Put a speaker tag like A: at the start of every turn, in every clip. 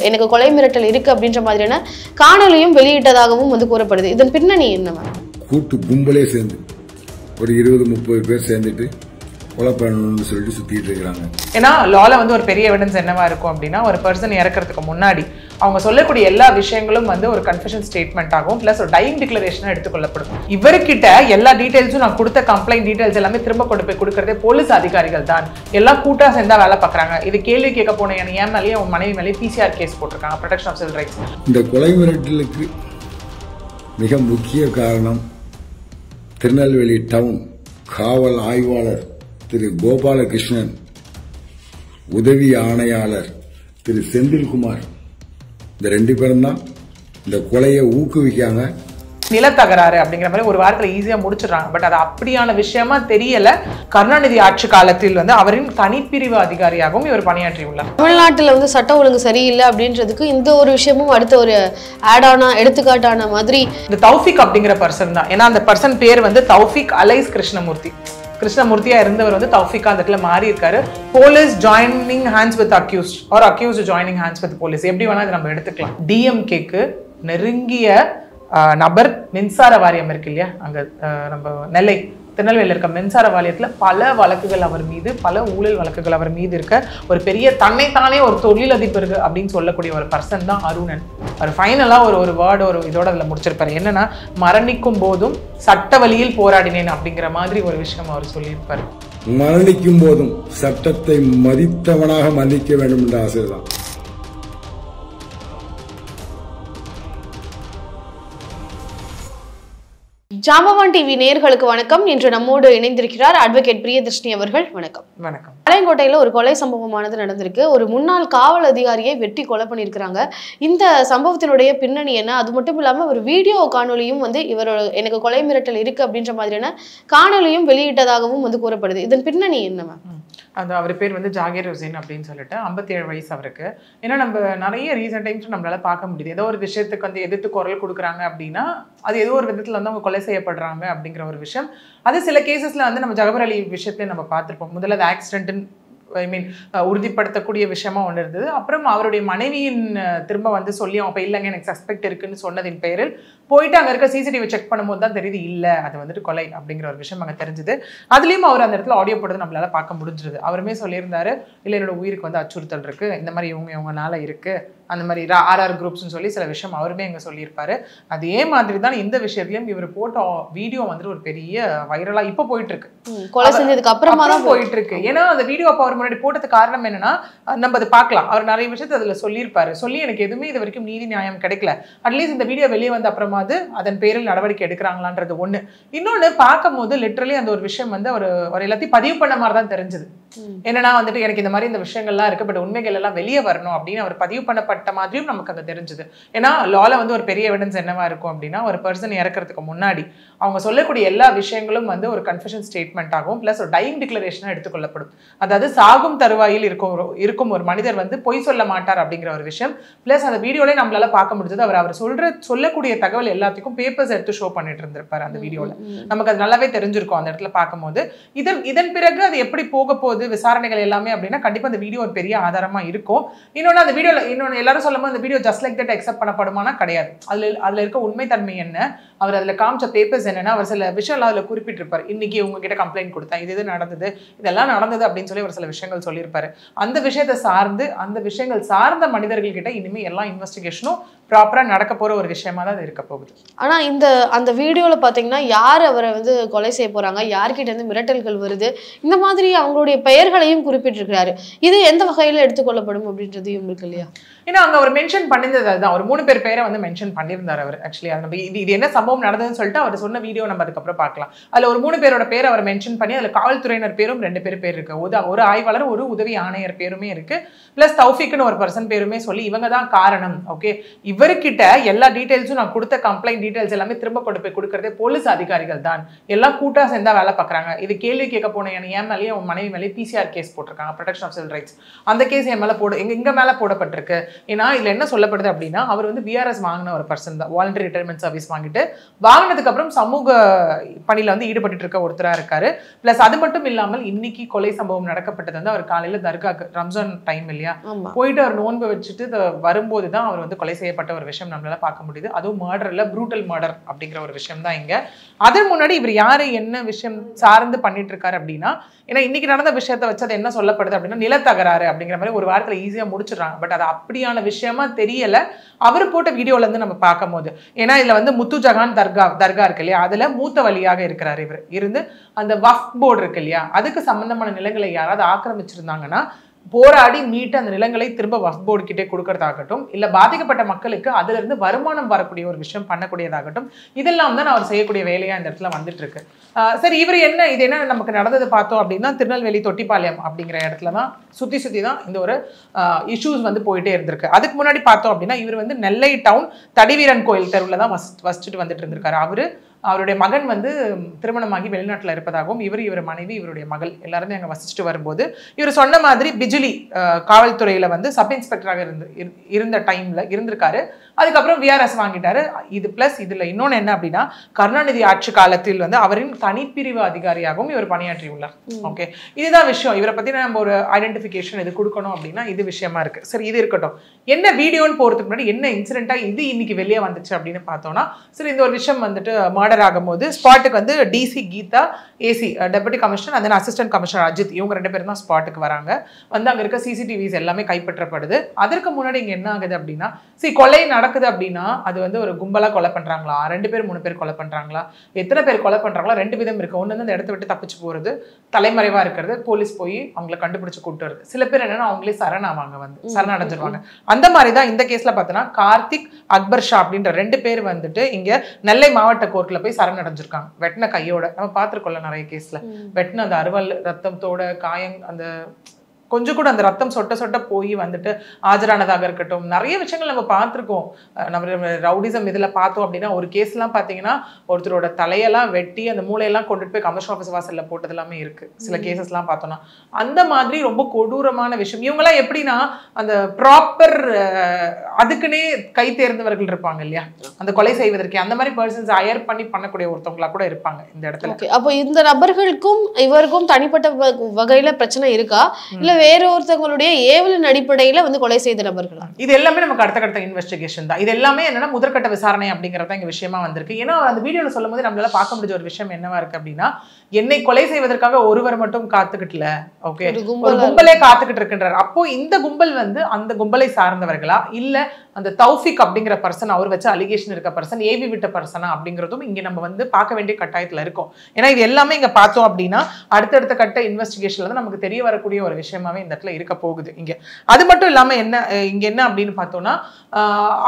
A: எனக்கு கொலை மிரட்டல் இருக்கு அப்படின்ற மாதிரியான காணொலியும் வெளியிட்டதாகவும் வந்து கூறப்படுது. இதன் பின்னணி என்ன?
B: கூட்டு கும்பலே சேர்ந்து ஒரு 20-30 பேர் சேர்ந்துட்டு கொலை பண்ணணும்னு சொல்லிட்டு சுத்திட்டு இருக்காங்க.
C: ஏன்னா லால வந்து ஒரு பெரிய எவிடன்ஸ் என்னவா இருக்கும் அப்படின்னா, ஒரு பர்சன் இறக்கிறதுக்கு முன்னாடி அவங்க சொல்லக்கூடிய எல்லா விஷயங்களும் வந்து ஒரு கன்ஃபெஷன் ஸ்டேட்மெண்ட் ஆகும், பிளஸ் ஒரு டையிங் டிக்ளரேஷனா எடுத்துக்கொள்ளப்படும். இவர்கிட்ட எல்லா டீடைல்ஸும் நான் கொடுத்த கம்ப்ளைண்ட் டீடைல்ஸ் எல்லாமே திரும்ப கொண்டு போய் கொடுக்கறதே போலீஸ் அதிகாரிகள் தான். எல்லாம் கூட்டா சேர்ந்தா வேலை பார்க்குறாங்க. இது கேள்வி கேட்க போன என் மேலேயே உன் மனைவி மேலேயே PCR கேஸ் போட்டிருக்காங்க, ப்ரொடெக்ஷன் ஆஃப் சிவில் ரைட்ஸ்.
B: இந்த கொலை மிரட்டலுக்கு மிக முக்கிய காரணம் திருநெல்வேலி டவுன் காவல் ஆய்வாளர் திரு கோபாலகிருஷ்ணன், உதவி ஆணையாளர் திரு செந்தில்குமார், இந்த 2 பேரும் தான் இந்த கொலையை ஊக்குவிக்காங்க.
C: நிலத்தகராறு அப்படிங்கிற மாதிரி ஒரு வாரத்தில் ஈஸியாக முடிச்சிடறாங்க. பட் அது அப்படியான விஷயமா தெரியல. கருணாநிதி ஆட்சி காலத்தில் வந்து அவரின் தனிப்பிரிவு அதிகாரியாகவும் இவர் பணியாற்றியுள்ளார்.
A: தமிழ்நாட்டில் வந்து சட்டம் ஒழுங்கு சரியில்லை அப்படின்றதுக்கு இந்த ஒரு விஷயமும் அடுத்த ஒரு ஆடான எடுத்துக்காட்டான மாதிரி
C: இந்த தௌஃபிக் அப்படிங்கிற பர்சன் தான். ஏன்னா அந்த பர்சன் பேர் வந்து தௌஃபிக் அலைஸ் கிருஷ்ணமூர்த்தியா இருந்தவர் வந்து தௌஃபிகா அந்த இடத்துல மாறி இருக்காரு. Police joining hands with accused or accused joining hands with police, எப்படி வேணா நம்ம எடுத்துக்கலாம். டிஎம்கேக்கு நெருங்கிய நபர். மின்சார வாரியம் இருக்கு இல்லையா, அங்க நம்ம திருநெல்வேலியில் இருக்க மின்சார வாரியத்தில் பல வழக்குகள் அவர் மீது, பல ஊழல் வழக்குகள் அவர் மீது இருக்க ஒரு பெரிய தன்னைத்தானே ஒரு தொழிலதிபர் அப்படின்னு சொல்லக்கூடிய ஒரு பர்சன் தான் அருணன். அவர் ஃபைனலாக ஒரு வேர்டு ஒரு இதோட அதில் முடிச்சிருப்பாரு. என்னன்னா, மரணிக்கும் போதும் சட்ட வழியில் போராடினேன் அப்படிங்கிற மாதிரி ஒரு விஷயம் அவர் சொல்லியிருப்பாரு.
B: மரணிக்கும் போதும் சட்டத்தை மதித்தவனாக மன்னிக்க வேண்டும் என்ற ஆசைதான்.
A: ஜாம்பவான் டிவி நேயர்களுக்கு வணக்கம். இன்று நம்மோடு இணைந்திருக்கிறார் அட்வொகேட் பிரியதர்ஷினி அவர்கள். வணக்கம்.
C: வணக்கம்.
A: பாளையங்கோட்டையில ஒரு கொலை சம்பவமானது நடந்திருக்கு. ஒரு முன்னாள் காவல் அதிகாரியை வெட்டி கொலை பண்ணியிருக்கிறாங்க. இந்த சம்பவத்தினுடைய பின்னணி என்ன? அது மட்டும் இல்லாம ஒரு வீடியோ காணொலியும் வந்து இவர் எனக்கு கொலை மிரட்டல் இருக்கு அப்படின்ற மாதிரியான காணொலியும் வெளியிட்டதாகவும் வந்து கூறப்படுது. இதன் பின்னணி என்ன?
C: அது அவர் பேர் வந்து ஜாகிர் ஹுசைன் அப்படின்னு சொல்லிட்டு 57 வயசு அவருக்கு. ஏன்னா நம்ம நிறைய ரீசன்ட் டைம்ஸ் நம்மளால பார்க்க முடியுது. ஏதோ ஒரு விஷயத்துக்கு வந்து எதிர்த்து குரல் கொடுக்குறாங்க அப்படின்னா அது ஏதோ ஒரு விதத்துல வந்து அவங்க கொலை செய்யப்படுறாங்க அப்படிங்கிற ஒரு விஷயம். அது சில கேசஸ்ல வந்து நம்ம ஜகபர் அலி விஷயத்துல நம்ம பார்த்துருப்போம். முதல்ல அது ஆக்சிடென்ட் உறுதிப்படுத்தக்கூடிய விஷயமா ஒன்று இருந்தது. அப்புறம் அவருடைய மனைவியின் திரும்ப வந்து சொல்லி அப்போ இல்லைங்க எனக்கு சஸ்பெக்ட் இருக்குன்னு சொன்னதின் பேரில் போயிட்டு அங்கே இருக்க சிசிடிவி செக் பண்ணும்போது தான் தெரியுது இல்லை அது வந்துட்டு கொலை அப்படிங்கிற ஒரு விஷயம் அங்கே தெரிஞ்சுது. அதுலேயும் அவர் அந்த இடத்துல ஆடியோ போடுறது நம்மளால பார்க்க முடிஞ்சிருது. அவருமே சொல்லியிருந்தாரு, இல்லை என்னோட உயிருக்கு வந்து அச்சுறுத்தல் இருக்கு, இந்த மாதிரி இவங்கனால இருக்கு, அந்த மாதிரி RR குரூப்ஸ்னு சொல்லி சில விஷயம் அவருமே அங்கே சொல்லியிருப்பாரு. அதே மாதிரி தான் இந்த விஷயத்துலையும் இவர் போட்ட வீடியோ வந்துட்டு ஒரு பெரிய வைரலா இப்போ போயிட்டு இருக்கு.
A: கொலை செஞ்சதுக்கு அப்புறமா தான்
C: போயிட்டு இருக்கு. ஏன்னா அந்த வீடியோ அப்போ அவர் முன்னாடி போட்டதுக்கு காரணம் என்னன்னா, நம்ம அதை பார்க்கலாம், அவர் நிறைய விஷயத்தை அதில் சொல்லியிருப்பாரு. சொல்லி எனக்கு எதுவுமே இது வரைக்கும் நீதி நியாயம் கிடைக்கல, அட்லீஸ்ட் இந்த வீடியோ வெளியே வந்த அப்புறமா அதன் பேரில் நடவடிக்கை எடுக்கிறாங்களான்றது ஒண்ணு. இன்னொன்னு பார்க்கும் போது லிட்டரலி அந்த ஒரு விஷயம் வந்து ஒரு எல்லாத்தையும் பதிவு பண்ண மாதிரி தான் தெரிஞ்சது. என்னன்னா வந்துட்டு எனக்கு இந்த மாதிரி இந்த விஷயங்கள்லாம் இருக்கு, பட் உண்மைகள் எல்லாம் வெளியே வரணும் அப்படின்னு அவர் பதிவு பண்ணப்பட்ட மாதிரியும் நமக்கு அங்கே தெரிஞ்சது. ஏன்னா லால வந்து ஒரு பெரிய எவிடன்ஸ் என்னவா இருக்கும் அப்படின்னா, ஒரு பர்சன் இறக்கிறதுக்கு முன்னாடி அவங்க சொல்லக்கூடிய எல்லா விஷயங்களும் வந்து ஒரு கன்ஃபெஷன் ஸ்டேட்மெண்ட் ஆகும், பிளஸ் ஒரு டையிங் டிக்ளரேஷனா எடுத்துக்கொள்ளப்படும். அதாவது சாகும் தருவாயில் இருக்கும் ஒரு மனிதர் வந்து பொய் சொல்ல மாட்டார் அப்படிங்கிற ஒரு விஷயம். பிளஸ் அந்த வீடியோல நம்மளால பார்க்க முடிஞ்சது, அவர் சொல்லக்கூடிய தகவல் எல்லாத்துக்கும் பேப்பர்ஸ் எடுத்து ஷோ பண்ணிட்டு இருந்திருப்பாரு அந்த வீடியோல. நமக்கு அது நல்லாவே தெரிஞ்சிருக்கும் அந்த இடத்துல பார்க்கும்போது. இதன் பிறகு அது எப்படி போக போகுது விசாரணைகள் எல்லாமே அப்படின்னா கண்டிப்பா அந்த வீடியோ ஒரு பெரிய ஆதாரமா இருக்கும். இன்னொன்னு அந்த வீடியோல இன்னொன்னு எல்லாரும் சொல்லும்போது அந்த video just like that accept பண்ணப்படுமானா கிடையாது. அதுல இருக்க உண்மை தன்மை என்ன, அவர் அதுல காமிச்ச பேப்பர்ஸ் என்னன்னா, அவர் சில விஷயம் அதுல குறிப்பிட்டிருப்பாரு. இன்னைக்கு உங்ககிட்ட கம்ப்ளைண்ட் கொடுத்தேன், இது நடந்தது, இதெல்லாம் நடந்தது அப்படின்னு சொல்லி ஒரு சில விஷயங்கள் சொல்லியிருப்பாரு. அந்த விஷயத்தை சார்ந்து அந்த விஷயங்கள் சார்ந்த மனிதர்கள் கிட்ட இனிமே எல்லா இன்வெஸ்டிகேஷனும் ப்ராப்பரா நடக்க போற ஒரு விஷயமா தான் இருக்க போகுது.
A: ஆனா அந்த வீடியோல பாத்தீங்கன்னா யார் அவரை வந்து கொலை செய்ய போறாங்க, யார்கிட்ட இருந்து மிரட்டல்கள் வருது, இந்த மாதிரி அவங்களுடைய பெயர்களையும் குறிப்பிட்டிருக்கிறாரு. இது எந்த வகையில எடுத்துக்கொள்ளப்படும் அப்படின்றதையும் இருக்கு இல்லையா?
C: ஏன்னா அங்க அவர் மென்ஷன் பண்ணிருந்தது அதுதான், ஒரு 3 பேர் பேரை வந்து மென்ஷன் பண்ணியிருந்தார் அவர். ஆக்சுவலி அது நம்ம இது என்ன சம்பவம் நடந்ததுன்னு சொல்லிட்டு அவர் சொன்ன வீடியோ நம்ம அதுக்கப்புறம் பார்க்கலாம். அதுல ஒரு 3 பேரோட பேர் அவர் மென்ஷன் பண்ணி அதுல காவல்துறையினர் பேரும் 2 பேர் இருக்கு, ஒரு ஆய்வாளர் ஒரு உதவி ஆணையர் பேருமே இருக்கு, பிளஸ் தௌஃபிக்னு ஒரு பர்சன் பேருமே சொல்லி இவங்க தான் காரணம். ஓகே, இவர்கிட்ட எல்லா டீடைல்ஸும் நான் கொடுத்த கம்ப்ளைண்ட் டீடைல்ஸ் எல்லாமே திரும்ப கொண்டு போய் கொடுக்கறதே போலீஸ் அதிகாரிகள் தான். எல்லாம் கூட்டா சேர்ந்தா வேலை பார்க்குறாங்க. இது கேள்வி கேட்க போன என் மேலேயே அவன் மனைவி மேலே பிசிஆர் கேஸ் போட்டிருக்காங்க, ப்ரொடெக்ஷன் ஆஃப் சிவில் ரைட்ஸ். அந்த கேஸ் என் மேலே எங்க மேலே போடப்பட்டிருக்கு. ஏன்னா இதுல என்ன சொல்லப்படுது அப்படின்னா, அவர் வந்து விஆர்எஸ் வாங்கின ஒரு பர்சன் தான், வாலண்டரி ரிட்டையர்மெண்ட் சர்வீஸ் வாங்கினதுக்கு அப்புறம் சமூக பணியில வந்து ஈடுபட்டு இருக்க ஒருத்தரா இருக்காரு. பிளஸ் அது மட்டும் இல்லாமல் இன்னைக்கு கொலை சம்பவம் நடக்கப்பட்டது வந்து அவர் காலையில தர்காக்கு, ரம்ஜான் டைம் இல்லையா, போயிட்டு அவர் நோன்பு வச்சுட்டு வரும்போது தான் அவர் வந்து கொலை செய்யப்பட்ட ஒரு விஷயம் நம்மளால பார்க்க முடியுது. அதுவும் மர்டர்ல ப்ரூட்டல் மர்டர் அப்படிங்கிற ஒரு விஷயம் தான் இங்க. அதன் முன்னாடி இவர் யாரு என்ன விஷயம் சார்ந்து பண்ணிட்டு இருக்காரு அப்படின்னா, ஏன்னா இன்னைக்கு நடந்த விஷயத்த வச்சு அது என்ன சொல்லப்படுது அப்படின்னா நிலத்தகராறு அப்படிங்கிற மாதிரி ஒரு வாரத்துல ஈஸியா முடிச்சிடறாங்க. பட் அது அப்படியான விஷயமா தெரியல அவர் போட்ட வீடியோல இருந்து நம்ம பார்க்கும் போது. ஏன்னா இதுல வந்து முத்து ஜஹான் தர்கா இருக்கு இல்லையா, அதுல மூத்த வழியாக இருக்கிறார் இவர் இருந்து. அந்த வக்ஃப் போர்டு இருக்கு இல்லையா, அதுக்கு சம்பந்தமான நிலங்களை யாராவது ஆக்கிரமிச்சிருந்தாங்கன்னா போராடி மீட்டு அந்த நிலங்களை திரும்ப வக்ஃப் போர்டு கிட்டே கொடுக்கறதாகட்டும், இல்ல பாதிக்கப்பட்ட மக்களுக்கு அதுல இருந்து வருமானம் வரக்கூடிய ஒரு விஷயம் பண்ணக்கூடியதாகட்டும், இதெல்லாம் தான் அவர் செய்யக்கூடிய வேலையா இந்த இடத்துல வந்துட்டு இருக்கு. சரி, இவர் இது என்ன நமக்கு நடந்தது பார்த்தோம் அப்படின்னா, திருநெல்வேலி தொட்டிப்பாளையம் அப்படிங்கிற இடத்துல தான் சுத்தி தான் இந்த ஒரு இஷ்யூஸ் வந்து போயிட்டே இருந்திருக்கு. அதுக்கு முன்னாடி பார்த்தோம் அப்படின்னா, இவர் வந்து நெல்லை டவுன் தடிவீரன் கோயில் தெருவில் தான் வசிச்சுட்டு வந்துட்டு இருந்திருக்காரு. அவருடைய மகன் வந்து திருமணமாகி வெளிநாட்டில் இருப்பதாகவும் இவர் மனைவி இவருடைய மகள் எல்லாருமே அங்கே வசிச்சுட்டு வரும்போது இவர் சொன்ன மாதிரி பிஜிலி காவல்துறையில வந்து சப் இன்ஸ்பெக்டராக இருந்த டைம்ல இருந்திருக்காரு. அதுக்கப்புறம் விஆர்எஸ் வாங்கிட்டாரு. இது பிளஸ் இதுல இன்னொன்னு என்ன அப்படின்னா, கருணாநிதி ஆட்சி காலத்தில் வந்து அவரின் தனிப்பிரிவு அதிகாரியாகவும் இவர் பணியாற்றியுள்ளார். ஓகே, இதுதான் விஷயம். இவரை பத்தி நம்ம ஒரு ஐடென்டிஃபிகேஷன் இது கொடுக்கணும் அப்படின்னா இது விஷயமா இருக்கு. சரி, இது இருக்கட்டும். என்ன வீடியோன்னு போறதுக்கு முன்னாடி என்ன இன்சிடென்ட்டா இது இன்னைக்கு வெளியே வந்துச்சு அப்படின்னு பார்த்தோம்னா, சரி இந்த ஒரு விஷயம் வந்துட்டு மர்டர் ஆகும்போது ஸ்பாட்டுக்கு வந்து DC Geetha, AC deputy commissioner, அந்த அசிஸ்டன்ட் கமிஷனர் அஜித், இவங்க 2 பேரும் தான் ஸ்பாட்டுக்கு வராங்க. வந்து அங்க இருக்க சிசிடிவிஸ் எல்லாமே கைப்பற்றப்படுது. அதற்கு முன்னாடி இங்க என்ன ஆகுது அப்படின்னா, கொலை நடக்குது அப்படின்னா அது வந்து ஒரு கும்பலா கொலை பண்றாங்களா, 2 பேர் 3 பேர் கொலை பண்றாங்களா, எத்தனை பேர் கொலை பண்றாங்களா, 2 விதம் இருக்கு. ஒண்ணு வந்து அந்த இடத்த விட்டு தப்பிச்சு போறது, தலைமறைவா இருக்கிறது, போலீஸ் போய் அவங்களை கண்டுபிடிச்சு கூட்டு வருது. சில பேர் என்னன்னா அவங்களே சரணாவாங்க, வந்து சரணடைஞ்சிருவாங்க. அந்த மாதிரிதான் இந்த கேஸ்ல பார்த்தோன்னா கார்த்திக், அக்பர் ஷா அப்படின்ற 2 பேர் வந்துட்டு இங்க நெல்லை மாவட்ட கோர்ட்ல போய் சரணடைஞ்சிருக்காங்க வெட்டின கையோட. நம்ம பார்த்துருக்கோம்ல நிறைய கேஸ்ல, வெட்டின அந்த அறுவல் ரத்தத்தோட காயம், அந்த கொஞ்சம் கூட அந்த ரத்தம் சொட்ட போய் வந்துட்டு ஆஜரானதாக இருக்கட்டும், நிறைய விஷயங்கள் நம்ம பார்த்துருக்கோம். நம்ம ரவுடிசம் இதில் பார்த்தோம் அப்படின்னா ஒரு கேஸ்லாம் பார்த்தீங்கன்னா ஒருத்தரோட தலையெல்லாம் வெட்டி அந்த மூளையெல்லாம் கொண்டுட்டு போய் கமிஷன் ஆஃபீஸ் வாசலில் போட்டது எல்லாமே இருக்கு. சில கேசஸ்லாம் பார்த்தோம்னா அந்த மாதிரி ரொம்ப கொடூரமான விஷயம். இவங்கெல்லாம் எப்படின்னா அந்த ப்ராப்பர் அதுக்குன்னே கை தேர்ந்தவர்கள் இருப்பாங்க இல்லையா, அந்த கொலை செய்வதற்கு அந்த மாதிரி பர்சன்ஸ் ஹயர் பண்ணி பண்ணக்கூடிய ஒருத்தவங்களா கூட இருப்பாங்க இந்த இடத்துல.
A: அப்போ இந்த நபர்களுக்கும் இவருக்கும் தனிப்பட்ட வகையில பிரச்சனை இருக்கா, இல்ல வேற ஒருத்தவங்களுடைய ஏவலின் அடிப்படையில வந்து கொலை செய்த நபர்களா?
C: இது எல்லாமே நமக்கு அடுத்த இன்வெஸ்டிகேஷன் தான். இது எல்லாமே என்னன்னா முதற்கட்ட விசாரணை அப்படிங்கறத இங்க விஷயமா வந்திருக்கு. ஏன்னா அந்த வீடியோல சொல்லும் போது நம்மளால பார்க்க முடிஞ்ச ஒரு விஷயம் என்னவா இருக்கு அப்படின்னா, என்னை கொலை செய்வதற்காக ஒருவர் மட்டும் காத்துக்கிட்டல, ஓகே, ஒரு கும்பலே காத்துக்கிட்டு இருக்கின்றார். அப்போ இந்த கும்பல் வந்து அந்த கும்பலை சார்ந்தவர்களா, இல்ல அந்த தௌஃபிக் அப்படிங்கிற பர்சன், அவர் வச்ச அலிகேஷன் இருக்க பர்சன் ஏவி விட்ட பர்சனா அப்படிங்கிறதும் இங்க நம்ம வந்து பார்க்க வேண்டிய கட்டாயத்துல இருக்கும். ஏன்னா இது எல்லாமே இங்க பார்த்தோம் அப்படின்னா அடுத்தடுத்த கட்ட இன்வெஸ்டிகேஷன்ல தான் நமக்கு தெரிய வரக்கூடிய ஒரு விஷயமாவே இந்த இடத்துல இருக்க போகுது இங்க. அது மட்டும் இல்லாம இங்க என்ன அப்படின்னு பார்த்தோம்னா,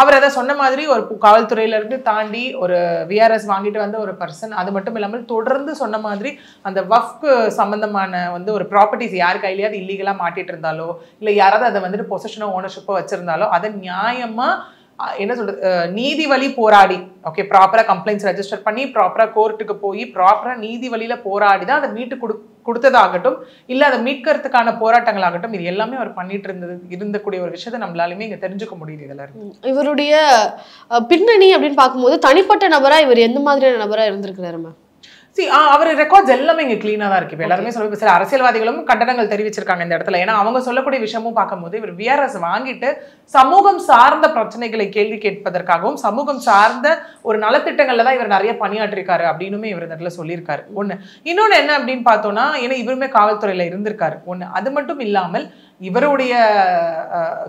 C: அவர் அதை சொன்ன மாதிரி ஒரு காவல்துறையில இருந்து தாண்டி ஒரு விஆர்எஸ் வாங்கிட்டு வந்த ஒரு பர்சன், அது மட்டும் இல்லாமல் தொடர்ந்து சொன்ன மாதிரி அந்த வக்ஃப் சம்பந்தமான வந்து ஒரு ப்ராப்பர்ட்டிஸ் யார் கையிலேயாவது இல்லீகலா மாட்டிட்டு இருந்தாலோ, இல்ல யாராவது அதை வந்துட்டு பொசிஷனோ ஓனர்ஷிப்போ வச்சிருந்தாலோ அதை நியாயமா என்ன சொல்றது, நீதி வழி போராடி, ஓகே, ப்ராப்பரா கம்ப்ளைண்ட்ஸ் ரெஜிஸ்டர் பண்ணி ப்ராப்பரா கோர்ட்டுக்கு போய் ப்ராப்பரா நீதி வழியில போராடி தான் அதை மீட்டு கொடுத்ததாகட்டும், இல்ல அதை மீட்கிறதுக்கான போராட்டங்களாகட்டும், இது எல்லாமே அவர் பண்ணிட்டு இருந்தக்கூடிய ஒரு விஷயத்தை நம்மளாலுமே இங்க தெரிஞ்சுக்க முடியுது. இதுல இருந்து
A: இவருடைய பின்னணி அப்படின்னு பார்க்கும்போது தனிப்பட்ட நபரா இவர் எந்த மாதிரியான நபரா இருந்திருக்கிறாரு?
C: அவர் ரெக்கார்ட்ஸ் எல்லாமே இங்க கிளீனா தான் இருக்கு. எல்லாருமே சொல்ல சில அரசியல்வாதிகளும் கண்டனங்கள் தெரிவிச்சிருக்காங்க இந்த இடத்துல. ஏன்னா அவங்க சொல்லக்கூடிய விஷயமும் பார்க்கும்போது இவர் விஆர்எஸ் வாங்கிட்டு சமூகம் சார்ந்த பிரச்சனைகளை கேள்வி கேட்பதற்காகவும் சமூகம் சார்ந்த ஒரு நலத்திட்டங்கள்ல தான் இவர் நிறைய பணியாற்றிருக்காரு அப்படின்னுமே இவர் இந்த இடத்துல சொல்லியிருக்காரு. ஒண்ணு. இன்னொன்னு என்ன அப்படின்னு பார்த்தோம்னா, ஏன்னா இவருமே காவல்துறையில இருந்திருக்காரு. ஒண்ணு. அது மட்டும் இல்லாமல் இவருடைய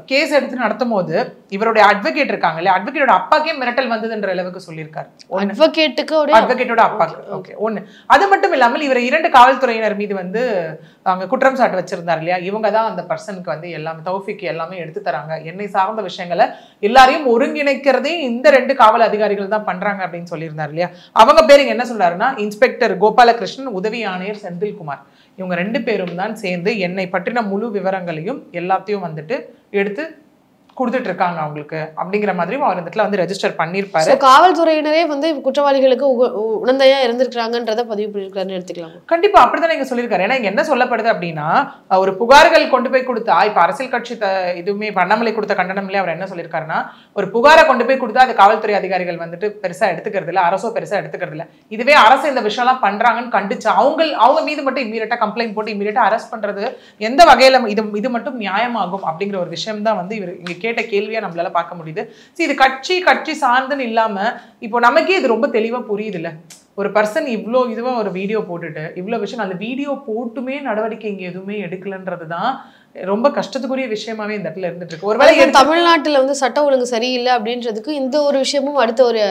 C: கேஸ் எடுத்து நடத்தும் போது இவருடைய அட்வொகேட் இருக்காங்க இல்லையா, அட்வொகேட்டோட அப்பாக்கே மிரட்டல் வந்ததுன்ற அளவுக்கு சொல்லியிருக்காரு. அட்வொகேட்டோட அப்பாக்கு. ஓகே, ஒண்ணு. அது மட்டும் இல்லாமல் இவர் 2 காவல்துறையினர் மீது வந்து அங்க குற்றம் சாட்டு வச்சிருந்தார் இல்லையா, இவங்க தான் அந்த பர்சனுக்கு வந்து எல்லாமே தௌஃபிக் எல்லாமே எடுத்து தராங்க, என்னை சார்ந்த விஷயங்களை எல்லாரையும் ஒருங்கிணைக்கிறதே இந்த 2 காவல் அதிகாரிகள் தான் பண்றாங்க அப்படின்னு சொல்லியிருந்தார் இல்லையா. அவங்க பேர் இங்க என்ன சொல்றாருன்னா, இன்ஸ்பெக்டர் கோபாலகிருஷ்ணன், உதவி ஆணையர் செந்தில்குமார், இவங்க 2 பேரும் தான் சேர்ந்து என்னை பற்றின முழு விவரங்களையும் எல்லாத்தையும் வந்துட்டு எடுத்து கொடுத்துட்டு இருக்காங்க அவங்களுக்கு அப்படிங்கிற மாதிரியும் அவர் இந்த இடத்துல வந்து ரெஜிஸ்டர் பண்ணியிருப்பாரு.
A: காவல்துறையினரே வந்து குற்றவாளிகளுக்கு உடந்தையா இருந்திருக்காங்கன்றத பதிவு பண்ணிருக்காருன்னு எடுத்துக்கலாம்.
C: கண்டிப்பா அப்படிதான் நீங்க சொல்லியிருக்காரு. ஏன்னா இங்க என்ன சொல்லப்படுது அப்படின்னா, ஒரு புகார்கள் கொண்டு போய் கொடுத்தா, இப்ப அரசியல் கட்சி இதுவுமே பண்ணாமலே கொடுத்த கண்டனம்ல அவர் என்ன சொல்லியிருக்காருன்னா, ஒரு புகாரை கொண்டு போய் கொடுத்தா அது காவல்துறை அதிகாரிகள் வந்துட்டு பெருசா எடுத்துக்கிறது இல்லை, அரசோ பெருசா எடுத்துக்கிறது இல்லை. இதுவே அரசு இந்த விஷயம் எல்லாம் பண்றாங்கன்னு கண்டிச்சு அவங்க மீது மட்டும் இம்மீடியட்டா கம்ப்ளைண்ட் போட்டு இம்மீடியட்டா அரெஸ்ட் பண்றது எந்த வகையில இது மட்டும் நியாயமாகும் அப்படிங்கிற ஒரு விஷயம் தான் வந்து இவர் இங்க கேட்ட கேள்வியா நம்மளால பார்க்க முடியுது. இது கட்சி சார்ந்துன்னு இல்லாம இப்போ நமக்கே இது ரொம்ப தெளிவா புரியுது இல்ல, ஒரு பர்சன் இவ்வளோ இதுவா ஒரு வீடியோ போட்டுட்டு இவ்வளோ விஷயம் அந்த வீடியோ போட்டுமே நடவடிக்கை இங்க எதுவுமே எடுக்கலன்றதுதான் ரொம்ப கஷ்டத்துக்குரிய விஷயமாவே இந்த இடத்துல இருந்துட்டு இருக்கு. ஒருவேளை
A: தமிழ்நாட்டுல வந்து சட்ட ஒழுங்கு சரியில்லை அப்படின்றதுக்கு இந்த ஒரு விஷயமும் அடுத்த ஒரு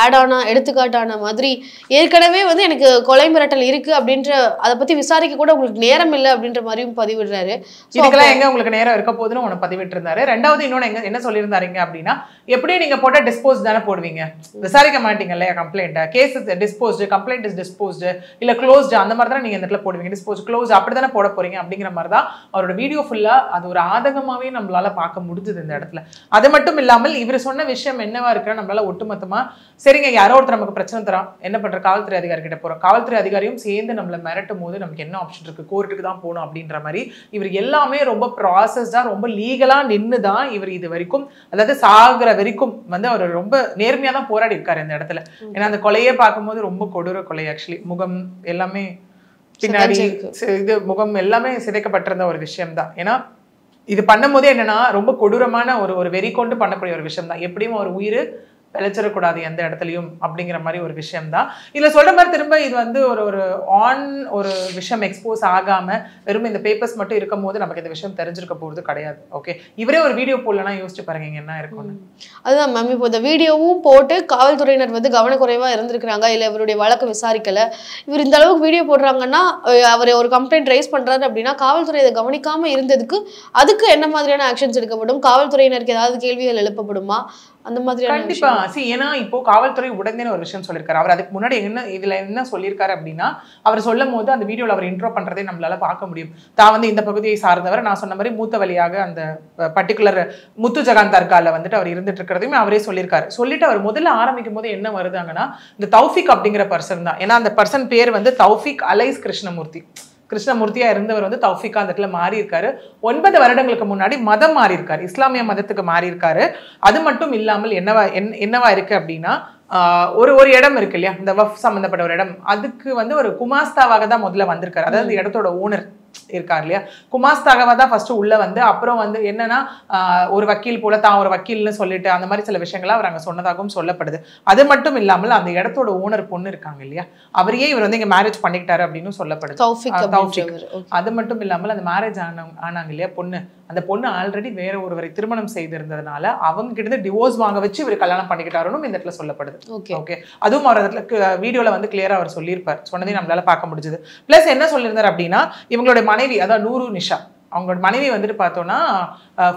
A: ஆடானா எடுத்துக்காட்டான மாதிரி ஏற்கனவே வந்து எனக்கு கொலை மிரட்டல் இருக்கு அப்படின்ற அதை பத்தி விசாரிக்க கூட உங்களுக்கு நேரம் இல்லை அப்படின்ற மாதிரியும் பதிவிடுறாரு.
C: இதுக்கெல்லாம் எங்க உங்களுக்கு நேரம் இருக்க போதுன்னு ஒன்று பதிவிட்டு இருந்தாரு. ரெண்டாவது இன்னொன்னு என்ன சொல்லியிருந்தாருங்க அப்படின்னா, எப்படியும் நீங்க போட்டா டிஸ்போஸ் தானே போடுவீங்க, விசாரிக்க மாட்டீங்க இல்லையா complaint, case disposed, complaint is disposed இல்ல க்ளோஸ்டு, அந்த மாதிரி தான் நீங்க இந்த இடத்துல போடுவீங்க, டிஸ்போஸ் க்ளோஸ் அப்படி தானே போட போறீங்க அப்படிங்கிற மாதிரி தான் அவரோட வீடியோ ஃபுல்லா அது ஒரு ஆதகமாவே நம்மளால பார்க்க முடிஞ்சது இந்த இடத்துல. அது மட்டும் இல்லாமல் இவர் சொன்ன விஷயம் என்னவா இருக்குன்னா, நம்மளால ஒட்டுமொத்தமா சரிங்க யாரோ ஒருத்தர் நமக்கு பிரச்சனை தரோம், என்ன பண்ற காவல்துறை அதிகாரி கிட்ட போறோம், காவல்துறை அதிகாரியும் சேர்ந்து நம்மள மிரட்டும் போது நமக்கு என்ன ஆப்ஷன் இருக்கு, கோர்ட்டுக்கு தான் போகணும் அப்படின்ற மாதிரி இவர் எல்லாமே ரொம்ப ப்ராசஸ்டா ரொம்ப லீகலா நின்னுதான் இவர் இது வரைக்கும், அதாவது சாகுற வரைக்கும் வந்து அவர் ரொம்ப நேர்மையா தான் போராடி இருக்காரு இந்த இடத்துல. ஏன்னா அந்த கொலையே பார்க்கும்போது ரொம்ப கொடூர கொலை, ஆக்சுவலி முகம் எல்லாமே பின்னாடி இது முகம் எல்லாமே சிதைக்கப்பட்டிருந்த ஒரு விஷயம் தான். ஏன்னா இது பண்ணும் போதே என்னன்னா ரொம்ப கொடூரமான ஒரு வெறி கொண்டு பண்ணக்கூடிய ஒரு விஷயம் தான். எப்படியும் ஒரு உயிர் விளைச்சிடக்கூடாது எந்த இடத்துலையும் அப்படிங்கிற மாதிரி ஒரு விஷயம் தான். இதுல சொல்ற மாதிரி திரும்ப இது வந்து ஒரு விஷயம் எக்ஸ்போஸ் ஆகாம வெறும் இந்த பேப்பர்ஸ் மட்டும் இருக்கும் போது நமக்கு இந்த விஷயம் தெரிஞ்சிருக்க போறது கிடையாது. ஓகே, இவரே ஒரு வீடியோ போடலன்னா யோசிச்சு பாருங்க என்ன இருக்கும்னு.
A: அதுதான் மேம், இப்போ இந்த வீடியோவும் போட்டு காவல்துறையினர் வந்து கவனக்குறைவா இருந்திருக்கிறாங்க, இல்ல இவருடைய வழக்கு விசாரிக்கல, இவர் இந்த அளவுக்கு வீடியோ போடுறாங்கன்னா அவர் ஒரு கம்ப்ளைண்ட் ரைஸ் பண்றாரு அப்படின்னா காவல்துறை இதை கவனிக்காம இருந்ததுக்கு அதுக்கு என்ன மாதிரியான ஆக்ஷன்ஸ் எடுக்கப்படும், காவல்துறையினருக்கு ஏதாவது கேள்விகள் எழுப்பப்படுமா அந்த மாதிரி?
C: கண்டிப்பா. ஏன்னா இப்போ காவல்துறை உடனே ஒரு விஷயம் சொல்லியிருக்காரு. அவர் அதுக்கு முன்னாடி இதுல என்ன சொல்லியிருக்காரு அப்படின்னா, அவர் சொல்லும் போது அந்த வீடியோல அவர் இன்ட்ரோ பண்றதே நம்மளால பார்க்க முடியும். தான் வந்து இந்த பகுதியை சார்ந்தவர், நான் சொன்ன மாதிரி மூத்த வழியாக அந்த பர்டிகுலர் முத்து ஜகான் தர்கால வந்துட்டு அவர் இருந்துட்டு இருக்கிறதையுமே அவரே சொல்லியிருக்காரு. சொல்லிட்டு அவர் முதல்ல ஆரம்பிக்கும் போது என்ன வருதாங்கன்னா, இந்த தௌஃபிக் அப்படிங்கிற பர்சன் தான். ஏன்னா அந்த பர்சன் பேர் வந்து தௌஃபிக் அலைஸ் கிருஷ்ணமூர்த்தியா இருந்தவர் வந்து தௌஃபிகா அந்த இடத்துல மாறி இருக்காரு. 9 வருடங்களுக்கு முன்னாடி மதம் மாறி இருக்காரு, இஸ்லாமிய மதத்துக்கு மாறி இருக்காரு. அது மட்டும் இல்லாமல் என்னவா இருக்கு அப்படின்னா, ஒரு இடம் இருக்கு இல்லையா, இந்த வஃப் சம்பந்தப்பட்ட ஒரு இடம், அதுக்கு வந்து ஒரு குமாஸ்தாவாக தான் முதல்ல வந்திருக்காரு. அதாவது இடத்தோட ஓனர் இருக்கார் இல்லையா, குமாஸ்தாகவா தான் ஃபர்ஸ்ட் உள்ள வந்து, அப்புறம் வந்து என்னன்னா ஒரு வக்கீல் போல தான் ஒரு வக்கீல்னு சொல்லிட்டு அந்த மாதிரி சில விஷயங்கள் அவர் அங்க சொன்னதாகவும் சொல்லப்படுது. அது மட்டும் இல்லாமல் அந்த இடத்தோட ஓனர் பொண்ணு இருக்காங்க இல்லையா, அவரையே இவர் வந்து இங்க மேரேஜ் பண்ணிக்கிட்டாரு அப்படின்னு சொல்லப்படுது. தௌஃபிக். அது மட்டும் இல்லாமல் அந்த மேரேஜ் ஆனாங்க இல்லையா பொண்ணு, அந்த பொண்ணு ஆல்ரெடி வேற ஒருவரை திருமணம் செய்திருந்ததுனால அவங்க கிட்ட டிவோர்ஸ் வாங்க வச்சு இவர் கல்யாணம் பண்ணிக்கிட்டாருன்னு இந்த இடத்துல சொல்லப்படுது. ஓகே, அதுவும் அவர் இடத்துல வீடியோல வந்து கிளியரா அவர் சொல்லியிருப்பார், சொன்னதையும் நம்மளால பார்க்க முடிஞ்சது. பிளஸ் என்ன சொல்லியிருந்தார் அப்படின்னா, இவங்களோட மனைவி அதாவது நூறு நிஷா அவங்களோட மனைவி வந்துட்டு பார்த்தோம்னா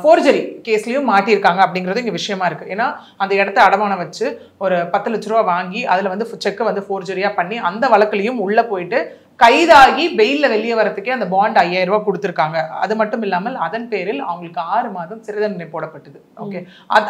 C: ஃபோர்ஜரி கேஸ்லயும் மாட்டியிருக்காங்க அப்படிங்கிறது இங்க விஷயமா இருக்கு. ஏன்னா அந்த இடத்த அடமானம் வச்சு ஒரு 10 லட்ச ரூபா வாங்கி அதுல வந்து செக்கை வந்து ஃபோர்ஜரியா பண்ணி அந்த வழக்குலையும் உள்ள போயிட்டு கைதாகி பெயில்ல வெளியே வரதுக்கே அந்த பாண்ட் 5000 ரூபாய் கொடுத்துருக்காங்க. அது மட்டும் இல்லாமல் அதன் பேரில் அவங்களுக்கு 6 மாதம் சிறை தண்டனை போடப்பட்டது. ஓகே,